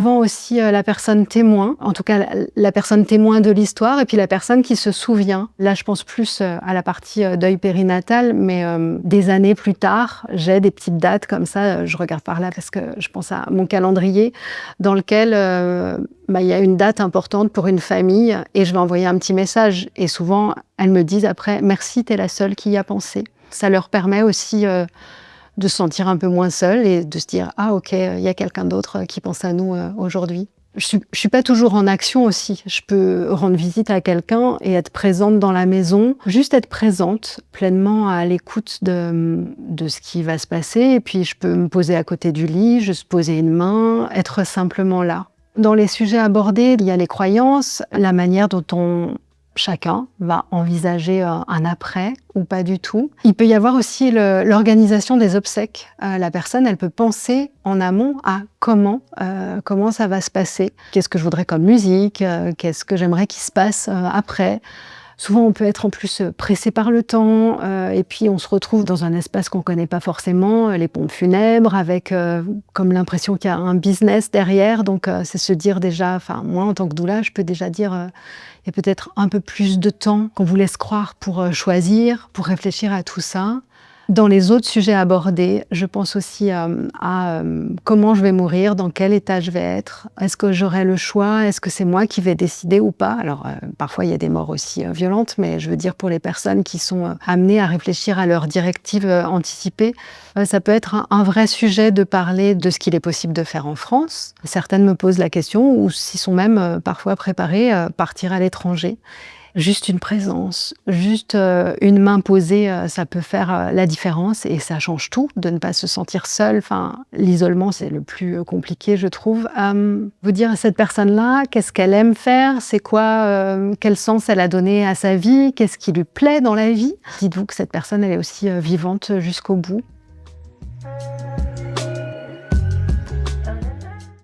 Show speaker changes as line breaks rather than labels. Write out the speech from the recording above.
Souvent aussi la personne témoin, en tout cas la personne témoin de l'histoire, et puis la personne qui se souvient. Là, je pense plus à la partie deuil périnatal, mais des années plus tard, j'ai des petites dates comme ça. Je regarde par là parce que je pense à mon calendrier dans lequel il y a une date importante pour une famille et je vais envoyer un petit message. Et souvent, elles me disent après « Merci, t'es la seule qui y a pensé ». Ça leur permet aussi de se sentir un peu moins seule et de se dire « Ah ok, il y a quelqu'un d'autre qui pense à nous aujourd'hui ». Je suis pas toujours en action aussi. Je peux rendre visite à quelqu'un et être présente dans la maison. Juste être présente, pleinement à l'écoute de ce qui va se passer. Et puis je peux me poser à côté du lit, juste poser une main, être simplement là. Dans les sujets abordés, il y a les croyances, la manière dont chacun va envisager un après ou pas du tout. Il peut y avoir aussi l'organisation des obsèques. La personne, elle peut penser en amont à comment ça va se passer. Qu'est-ce que je voudrais comme musique? Qu'est-ce que j'aimerais qu'il se passe après? Souvent, on peut être en plus pressé par le temps et puis on se retrouve dans un espace qu'on ne connaît pas forcément, les pompes funèbres, avec comme l'impression qu'il y a un business derrière. Donc, c'est se dire déjà, enfin moi en tant que doula, je peux déjà dire il y a peut-être un peu plus de temps qu'on vous laisse croire pour choisir, pour réfléchir à tout ça. Dans les autres sujets abordés, je pense aussi à comment je vais mourir, dans quel état je vais être. Est-ce que j'aurai le choix? Est-ce que c'est moi qui vais décider ou pas? Alors, parfois, il y a des morts aussi violentes, mais je veux dire pour les personnes qui sont amenées à réfléchir à leurs directives anticipées, ça peut être un vrai sujet de parler de ce qu'il est possible de faire en France. Certaines me posent la question, ou s'y sont même parfois préparées à partir à l'étranger. Juste une présence, juste une main posée, ça peut faire la différence et ça change tout, de ne pas se sentir seule. Enfin, l'isolement, c'est le plus compliqué, je trouve. Vous dire à cette personne-là, qu'est-ce qu'elle aime faire, c'est quoi, quel sens elle a donné à sa vie, qu'est-ce qui lui plaît dans la vie. Dites-vous que cette personne, elle est aussi vivante jusqu'au bout.